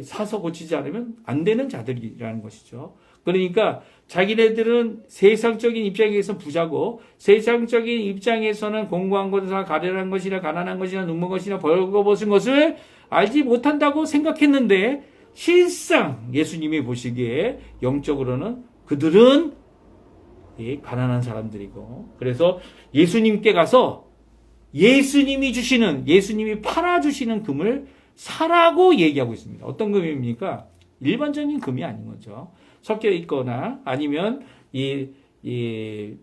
사서 고치지 않으면 안 되는 자들이라는 것이죠. 그러니까 자기네들은 세상적인 입장에서 부자고 세상적인 입장에서는 공고한 것이나 가련한 것이나 가난한 것이나 눈먼 것이나 벌거벗은 것을 알지 못한다고 생각했는데 실상 예수님이 보시기에 영적으로는 그들은 가난한 사람들이고 그래서 예수님께 가서 예수님이 팔아주시는 금을 사라고 얘기하고 있습니다. 어떤 금입니까? 일반적인 금이 아닌 거죠. 섞여 있거나 아니면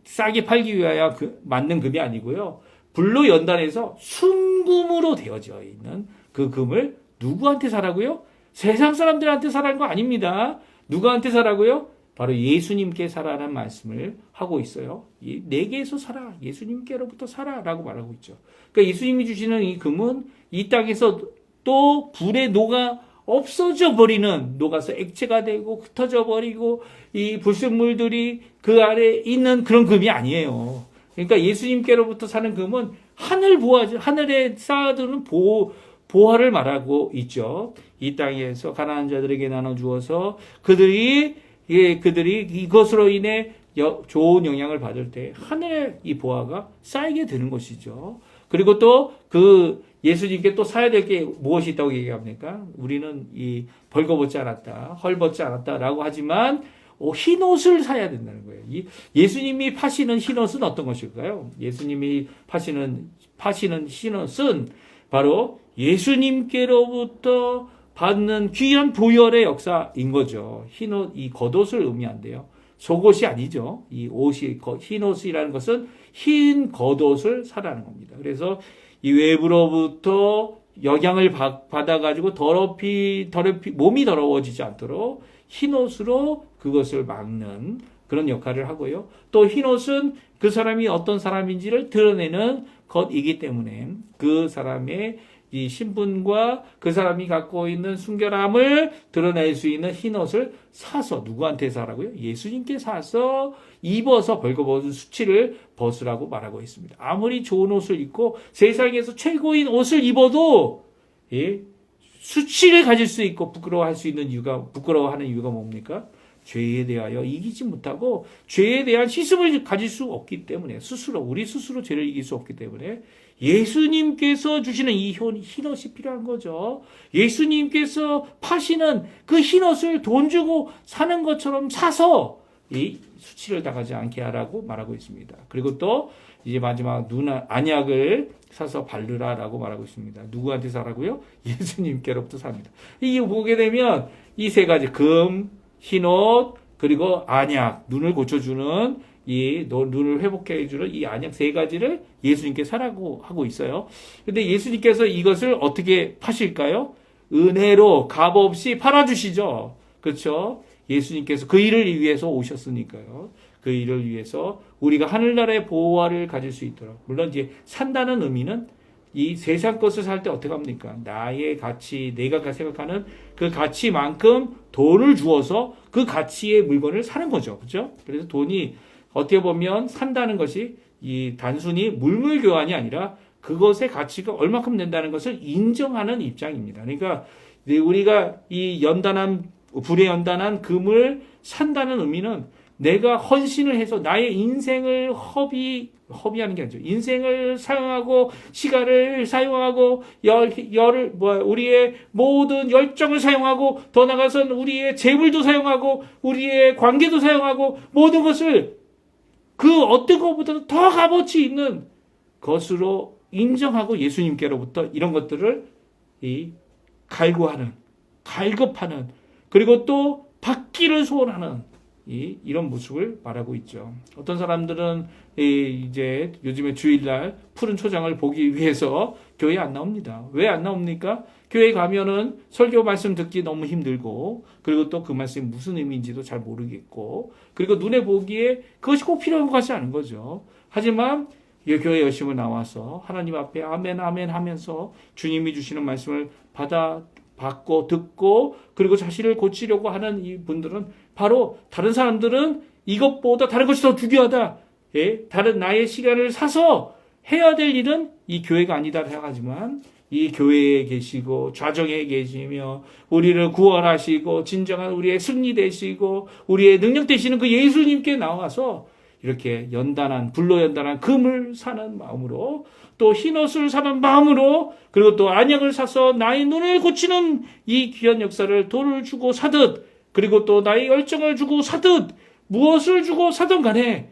싸게 팔기 위하여 만든 금이 아니고요. 불로 연단해서 순금으로 되어져 있는 그 금을 누구한테 사라고요? 세상 사람들한테 사라는 거 아닙니다. 누구한테 사라고요? 바로 예수님께 사라는 말씀을 하고 있어요. 내게서 사라, 예수님께로부터 사라라고 말하고 있죠. 그러니까 예수님이 주시는 이 금은 이 땅에서 또 불에 녹아서 액체가 되고 흩어져 버리고 이 불순물들이 그 아래 있는 그런 금이 아니에요. 그러니까 예수님께로부터 사는 금은 하늘에 쌓아두는 보화를 말하고 있죠. 이 땅에서 가난한 자들에게 나눠주어서 그들이 이것으로 인해 좋은 영향을 받을 때 하늘의 이 보화가 쌓이게 되는 것이죠. 그리고 또 그 예수님께 또 사야 될 게 무엇이 있다고 얘기합니까? 우리는 이 벌거벗지 않았다, 헐벗지 않았다라고 하지만 흰 옷을 사야 된다는 거예요. 예수님이 파시는 흰 옷은 어떤 것일까요? 예수님이 파시는 흰 옷은 바로 예수님께로부터 받는 귀한 보혈의 역사인 거죠. 흰 옷, 이 겉옷을 의미한대요. 속옷이 아니죠. 이 옷이, 흰 옷이라는 것은 흰 겉옷을 사라는 겁니다. 그래서 이 외부로부터 영향을 받아가지고 몸이 더러워지지 않도록 흰 옷으로 그것을 막는 그런 역할을 하고요. 또 흰 옷은 그 사람이 어떤 사람인지를 드러내는 것이기 때문에 그 사람의 이 신분과 그 사람이 갖고 있는 순결함을 드러낼 수 있는 흰 옷을 사서 누구한테 사라고요? 예수님께 사서 입어서 벌거벗은 수치를 벗으라고 말하고 있습니다. 아무리 좋은 옷을 입고 세상에서 최고인 옷을 입어도 수치를 가질 수 있고 부끄러워하는 이유가 뭡니까? 죄에 대하여 이기지 못하고 죄에 대한 시습을 가질 수 없기 때문에 우리 스스로 죄를 이길 수 없기 때문에 예수님께서 주시는 이 흰옷이 필요한 거죠. 예수님께서 파시는 그 흰옷을 돈 주고 사는 것처럼 사서 이 수치를 당하지 않게 하라고 말하고 있습니다. 그리고 또 이제 마지막 안약을 사서 바르라라고 말하고 있습니다. 누구한테 사라고요? 예수님께로부터 삽니다. 이게 보게 되면 이 세 가지 금, 흰옷, 그리고 안약, 눈을 고쳐주는 눈을 회복해주는 이 안약 세 가지를 예수님께 사라고 하고 있어요. 근데 예수님께서 이것을 어떻게 파실까요? 은혜로 값없이 팔아주시죠. 그렇죠? 예수님께서 그 일을 위해서 오셨으니까요. 그 일을 위해서 우리가 하늘나라의 보화를 가질 수 있도록. 물론 이제 산다는 의미는 이 세상 것을 살 때 어떻게 합니까? 나의 가치, 내가 생각하는 그 가치만큼 돈을 주어서 그 가치의 물건을 사는 거죠. 그렇죠? 그래서 돈이 어떻게 보면 산다는 것이 이 단순히 물물 교환이 아니라 그것의 가치가 얼마큼 된다는 것을 인정하는 입장입니다. 그러니까 우리가 이 불에 연단한 금을 산다는 의미는 내가 헌신을 해서 나의 인생을 허비하는 게 아니죠. 인생을 사용하고 시간을 사용하고 우리의 모든 열정을 사용하고 더 나아가서는 우리의 재물도 사용하고 우리의 관계도 사용하고 모든 것을 그 어떤 것보다도 더 값어치 있는 것으로 인정하고 예수님께로부터 이런 것들을 갈급하는 그리고 또 받기를 소원하는 이런 모습을 말하고 있죠. 어떤 사람들은 이제 요즘에 주일날 푸른 초장을 보기 위해서 교회에 안 나옵니다. 왜 안 나옵니까? 교회에 가면은 설교 말씀 듣기 너무 힘들고 그리고 또 그 말씀이 무슨 의미인지도 잘 모르겠고 그리고 눈에 보기에 그것이 꼭 필요한 것 같지 않은 거죠. 하지만 교회 열심히 나와서 하나님 앞에 아멘 아멘 하면서 주님이 주시는 말씀을 받고 듣고 그리고 자신을 고치려고 하는 이 분들은 바로 다른 사람들은 이것보다 다른 것이 더 중요하다. 다른 나의 시간을 사서 해야 될 일은 이 교회가 아니다 생각하지만 이 교회에 계시고 좌정에 계시며 우리를 구원하시고 진정한 우리의 승리 되시고 우리의 능력 되시는 그 예수님께 나와서 이렇게 불로 연단한 금을 사는 마음으로 또 흰옷을 사는 마음으로 그리고 또 안약을 사서 나의 눈을 고치는 이 귀한 역사를 돈을 주고 사듯 그리고 또 나의 열정을 주고 사듯 무엇을 주고 사든 간에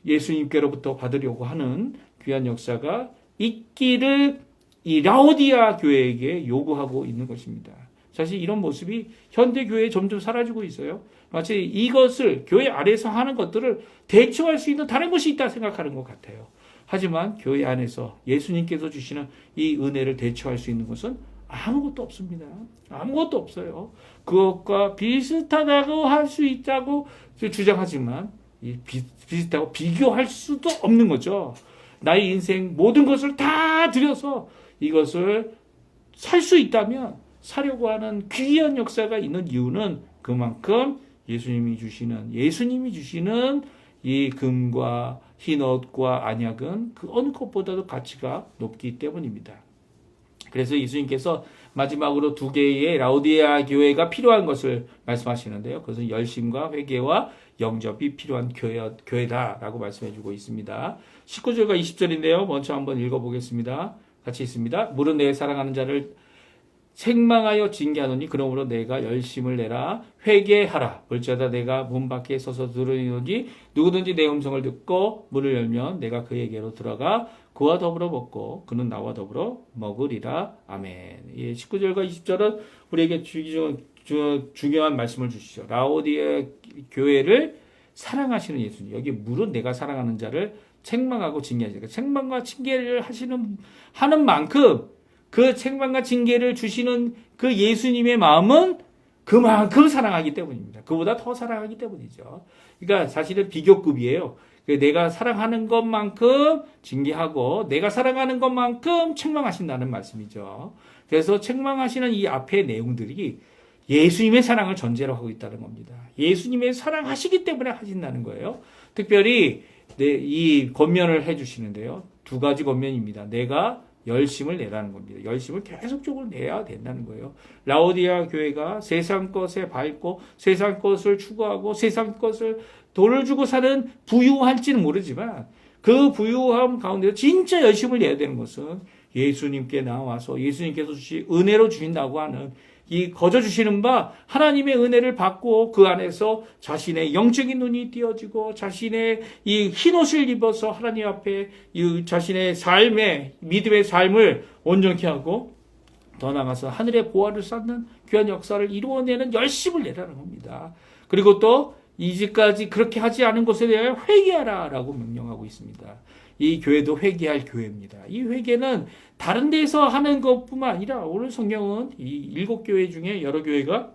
예수님께로부터 받으려고 하는 귀한 역사가 있기를 이 라오디아 교회에게 요구하고 있는 것입니다. 사실 이런 모습이 현대 교회에 점점 사라지고 있어요. 마치 이것을 교회 안에서 하는 것들을 대처할 수 있는 다른 것이 있다 생각하는 것 같아요. 하지만 교회 안에서 예수님께서 주시는 이 은혜를 대처할 수 있는 것은 아무것도 없습니다. 아무것도 없어요. 그것과 비슷하다고 할 수 있다고 주장하지만 비슷하고 비교할 수도 없는 거죠. 나의 인생 모든 것을 다 들여서 이것을 살 수 있다면 사려고 하는 귀한 역사가 있는 이유는 그만큼 예수님이 주시는 이 금과 흰옷과 안약은 그 어느 것보다도 가치가 높기 때문입니다. 그래서 예수님께서 마지막으로 두 개의 라오디게아 교회가 필요한 것을 말씀하시는데요. 그것은 열심과 회개와 영접이 필요한 교회다라고 말씀해주고 있습니다. 19절과 20절인데요. 먼저 한번 읽어보겠습니다. 같이 있습니다. 물은 내 사랑하는 자를 책망하여 징계하노니 그러므로 내가 열심을 내라 회개하라. 볼지어다 내가 문 밖에 서서 들으노니 누구든지 내 음성을 듣고 문을 열면 내가 그에게로 들어가 그와 더불어 먹고 그는 나와 더불어 먹으리라. 아멘. 예, 19절과 20절은 우리에게 중요한 말씀을 주시죠. 라오디게아 교회를 사랑하시는 예수님. 여기 물은 내가 사랑하는 자를 책망하고 징계하시니까 책망과 징계를 하는 만큼 그 책망과 징계를 주시는 그 예수님의 마음은 그만큼 사랑하기 때문입니다. 그보다 더 사랑하기 때문이죠. 그러니까 사실은 비교급이에요. 내가 사랑하는 것만큼 징계하고 내가 사랑하는 것만큼 책망하신다는 말씀이죠. 그래서 책망하시는 이 앞의 내용들이 예수님의 사랑을 전제로 하고 있다는 겁니다. 예수님의 사랑하시기 때문에 하신다는 거예요. 특별히 이 권면을 해주시는데요. 두 가지 권면입니다. 내가 열심을 내라는 겁니다. 열심을 계속적으로 내야 된다는 거예요. 라오디게아 교회가 세상 것에 밟고 세상 것을 추구하고 세상 것을 돈을 주고 사는 부유할지는 모르지만 그 부유함 가운데 진짜 열심을 내야 되는 것은 예수님께 나와서 예수님께서 은혜로 주신다고 하는 이 거저 주시는 바 하나님의 은혜를 받고 그 안에서 자신의 영적인 눈이 띄어지고 자신의 이 흰옷을 입어서 하나님 앞에 이 자신의 삶의 믿음의 삶을 온전케 하고 더 나아가서 하늘의 보화를 쌓는 귀한 역사를 이루어내는 열심을 내라는 겁니다. 그리고 또 이제까지 그렇게 하지 않은 것에 대하여 회개하라라고 명령하고 있습니다. 이 교회도 회개할 교회입니다. 이 회개는 다른 데서 하는 것뿐만 아니라 오늘 성경은 이 7교회 중에 여러 교회가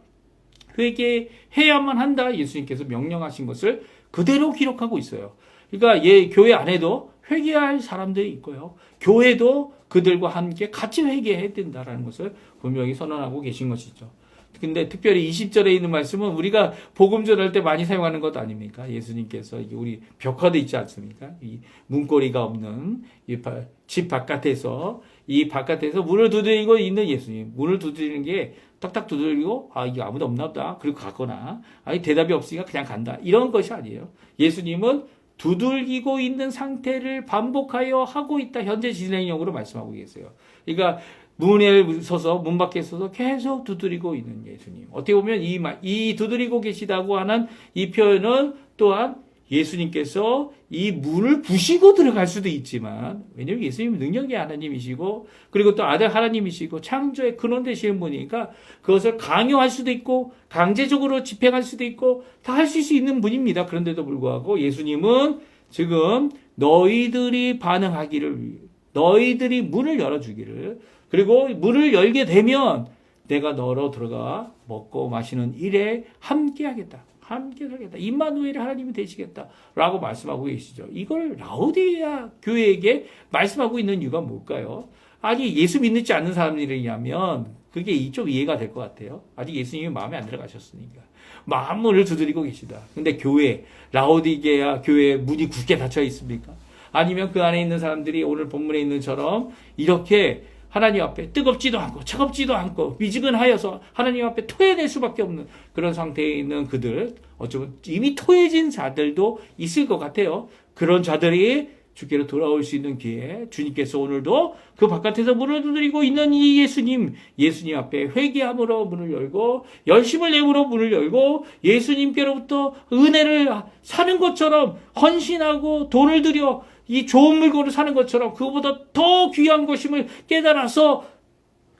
회개해야만 한다 예수님께서 명령하신 것을 그대로 기록하고 있어요. 그러니까 교회 안에도 회개할 사람들이 있고요. 교회도 그들과 함께 같이 회개해야 된다는 것을 분명히 선언하고 계신 것이죠. 근데 특별히 20절에 있는 말씀은 우리가 복음 전할 때 많이 사용하는 것 아닙니까? 예수님께서 우리 벽화도 있지 않습니까? 이 문고리가 없는 집 바깥에서 이 바깥에서 문을 두드리고 있는 예수님. 문을 두드리는 게 딱딱 두드리고 이게 아무도 없나 보다. 그리고 가거나 대답이 없으니까 그냥 간다. 이런 것이 아니에요. 예수님은 두들기고 있는 상태를 반복하여 하고 있다. 현재 진행형으로 말씀하고 계세요. 그러니까 문에 서서 문 밖에 서서 계속 두드리고 있는 예수님. 어떻게 보면 이 두드리고 계시다고 하는 이 표현은 또한 예수님께서 이 문을 부시고 들어갈 수도 있지만 왜냐하면 예수님은 능력의 하나님이시고 그리고 또 아들 하나님이시고 창조의 근원 되시는 분이니까 그것을 강요할 수도 있고 강제적으로 집행할 수도 있고 다 하실 수 있는 분입니다. 그런데도 불구하고 예수님은 지금 너희들이 반응하기를 위해 너희들이 문을 열어주기를 그리고 문을 열게 되면 내가 너로 들어가 먹고 마시는 일에 함께하겠다. 함께하겠다. 임마누엘의 하나님이 되시겠다. 라고 말씀하고 계시죠. 이걸 라오디게아 교회에게 말씀하고 있는 이유가 뭘까요? 아니 예수 믿지 않는 사람들이라면 그게 좀 이해가 될 것 같아요. 아직 예수님이 마음에 안 들어가셨으니까. 마음문을 두드리고 계시다. 근데 라오디게아 교회 문이 굳게 닫혀 있습니까? 아니면 그 안에 있는 사람들이 오늘 본문에 있는처럼 이렇게 하나님 앞에 뜨겁지도 않고 차갑지도 않고 미지근하여서 하나님 앞에 토해낼 수밖에 없는 그런 상태에 있는 그들, 어쩌면 이미 토해진 자들도 있을 것 같아요. 그런 자들이 주께로 돌아올 수 있는 기회에 주님께서 오늘도 그 바깥에서 문을 두드리고 있는 이 예수님 앞에 회개함으로 문을 열고 열심을 내므로 문을 열고 예수님께로부터 은혜를 사는 것처럼 헌신하고 돈을 들여 이 좋은 물건을 사는 것처럼 그보다 더 귀한 것임을 깨달아서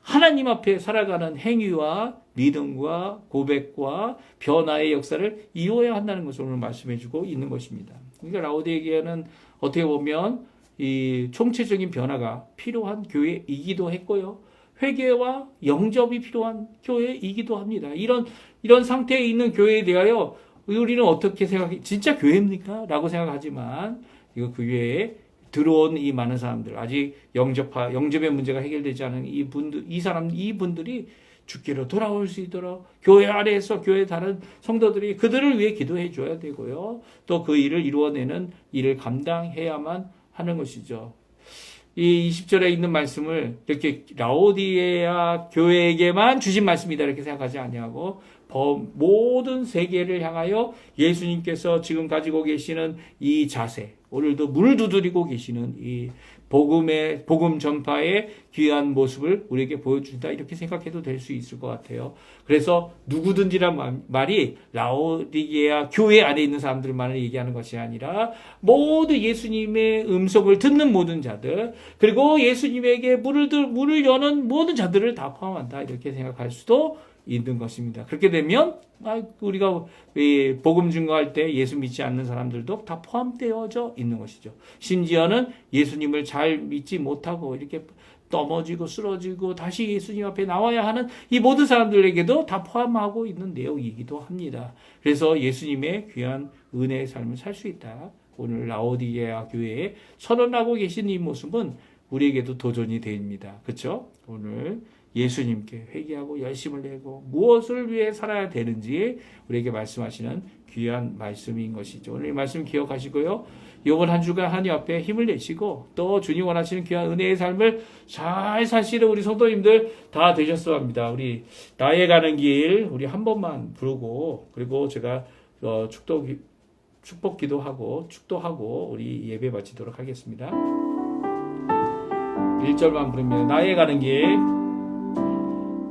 하나님 앞에 살아가는 행위와 믿음과 고백과 변화의 역사를 이루어야 한다는 것을 오늘 말씀해주고 있는 것입니다. 그러니까 라오디게아는 어떻게 보면 이 총체적인 변화가 필요한 교회이기도 했고요. 회개와 영접이 필요한 교회이기도 합니다. 이런 상태에 있는 교회에 대하여 우리는 어떻게 생각해? 진짜 교회입니까? 라고 생각하지만 그 교회에 들어온 이 많은 사람들, 아직 영접의 문제가 해결되지 않은 이분들이 주께로 돌아올 수 있도록 교회 아래에서 교회 다른 성도들이 그들을 위해 기도해 줘야 되고요. 또 그 일을 이루어내는 일을 감당해야만 하는 것이죠. 이 20절에 있는 말씀을 이렇게 라오디게아 교회에게만 주신 말씀이다 이렇게 생각하지 아니하고 모든 세계를 향하여 예수님께서 지금 가지고 계시는 이 자세, 오늘도 문을 두드리고 계시는 이 복음 전파의 귀한 모습을 우리에게 보여준다 이렇게 생각해도 될 수 있을 것 같아요. 그래서 누구든지란 말이 라오디게아 교회 안에 있는 사람들만을 얘기하는 것이 아니라 모두 예수님의 음성을 듣는 모든 자들, 그리고 예수님에게 문을 여는 모든 자들을 다 포함한다 이렇게 생각할 수도 있는 것입니다. 그렇게 되면 우리가 복음 증거할 때 예수 믿지 않는 사람들도 다 포함되어져 있는 것이죠. 심지어는 예수님을 잘 믿지 못하고 이렇게 넘어지고 쓰러지고 다시 예수님 앞에 나와야 하는 이 모든 사람들에게도 다 포함하고 있는 내용이기도 합니다. 그래서 예수님의 귀한 은혜의 삶을 살 수 있다. 오늘 라오디게아 교회에 선언하고 계신 이 모습은 우리에게도 도전이 됩니다. 그렇죠? 오늘 예수님께 회개하고 열심을 내고 무엇을 위해 살아야 되는지 우리에게 말씀하시는 귀한 말씀인 것이죠. 오늘 이 말씀 기억하시고요. 이번 한 주간 하나님 앞에 힘을 내시고 또 주님 원하시는 귀한 은혜의 삶을 잘 사시는 우리 성도님들 다 되셨으면 합니다. 우리 나의 가는 길 우리 한 번만 부르고 그리고 제가 축복 기도하고 축도하고 우리 예배 마치도록 하겠습니다. 1절만 부릅니다. 나의 가는 길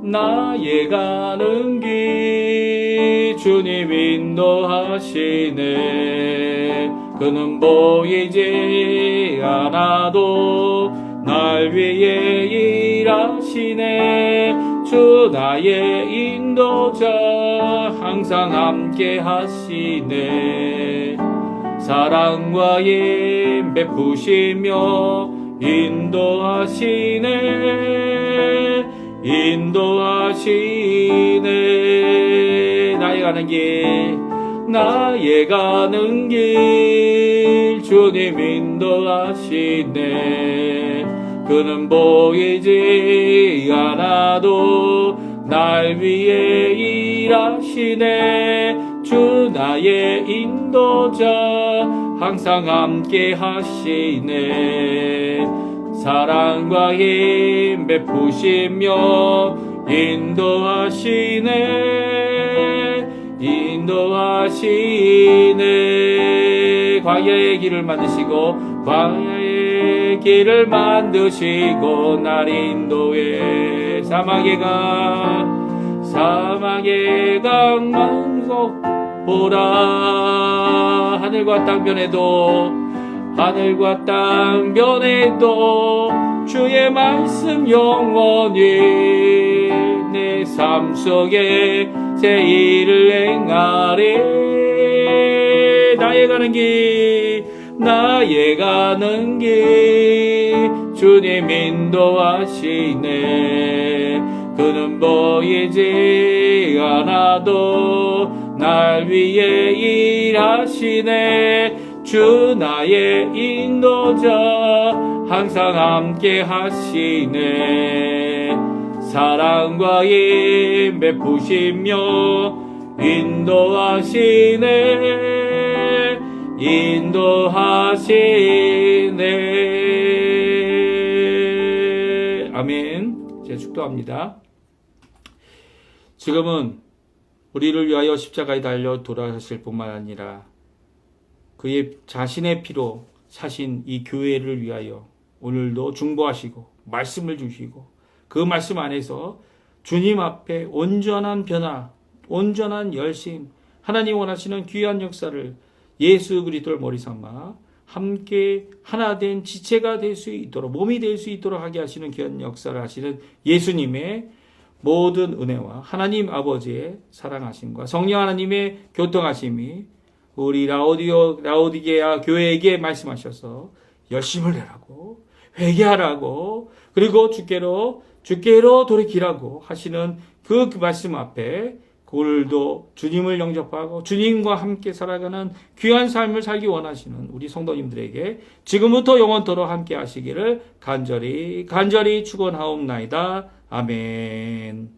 나의 가는 길 주님 인도하시네 그는 보이지 않아도 날 위해 일하시네 주 나의 인도자 항상 함께 하시네 사랑과 힘 베푸시며 인도하시네 나의 가는 길 주님 인도하시네 그는 보이지 않아도 날 위해 일하시네 주 나의 인도자 항상 함께 하시네 사랑과 힘 베푸시며 인도하시네 광야의 길을 만드시고 날 인도해 사막의 강만고 보라 하늘과 땅 변해도 주의 말씀 영원히 내 삶 속에 제 일을 행하리 나의 가는 길 주님 인도하시네 그는 보이지 않아도 날 위해 일하시네 주 나의 인도자 항상 함께 하시네 사랑과 힘 베푸시며 인도하시네 아멘. 제가 축도합니다. 지금은 우리를 위하여 십자가에 달려 돌아가실 뿐만 아니라 그의 자신의 피로 사신 이 교회를 위하여 오늘도 중보하시고 말씀을 주시고 그 말씀 안에서 주님 앞에 온전한 변화, 온전한 열심, 하나님 원하시는 귀한 역사를 예수 그리스도를 머리 삼아 함께 하나 된 지체가 될 수 있도록 몸이 될 수 있도록 하게 하시는 귀한 역사를 하시는 예수님의 모든 은혜와 하나님 아버지의 사랑하심과 성령 하나님의 교통하심이 우리 라오디게아 교회에게 말씀하셔서 열심을 내라고 회개하라고 그리고 주께로 돌이키라고 하시는 그 말씀 앞에 오늘도 주님을 영접하고 주님과 함께 살아가는 귀한 삶을 살기 원하시는 우리 성도님들에게 지금부터 영원토록 함께 하시기를 간절히 축원하옵나이다. 아멘.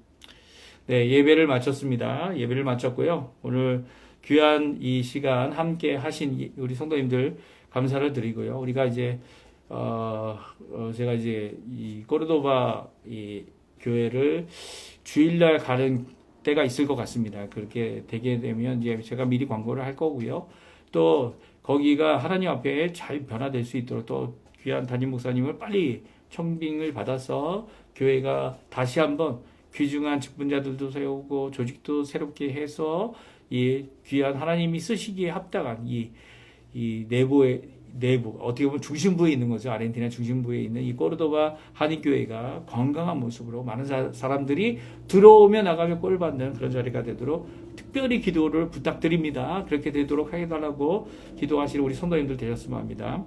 네, 예배를 마쳤습니다. 예배를 마쳤고요. 오늘 귀한 이 시간 함께 하신 우리 성도님들 감사를 드리고요. 우리가 이제 제가 이제 이 코르도바 이 교회를 주일날 가는 때가 있을 것 같습니다. 그렇게 되게 되면 이제 제가 미리 광고를 할 거고요. 또 거기가 하나님 앞에 잘 변화될 수 있도록 또 귀한 담임 목사님을 빨리 청빙을 받아서 교회가 다시 한번 귀중한 직분자들도 세우고 조직도 새롭게 해서 이 귀한 하나님이 쓰시기에 합당한 이 내부 어떻게 보면 중심부에 있는 거죠. 아르헨티나 중심부에 있는 이 코르도바 한인교회가 건강한 모습으로 많은 사람들이 들어오며 나가며 꼴 받는 그런 자리가 되도록 특별히 기도를 부탁드립니다. 그렇게 되도록 해달라고 기도하시는 우리 성도님들 되셨으면 합니다.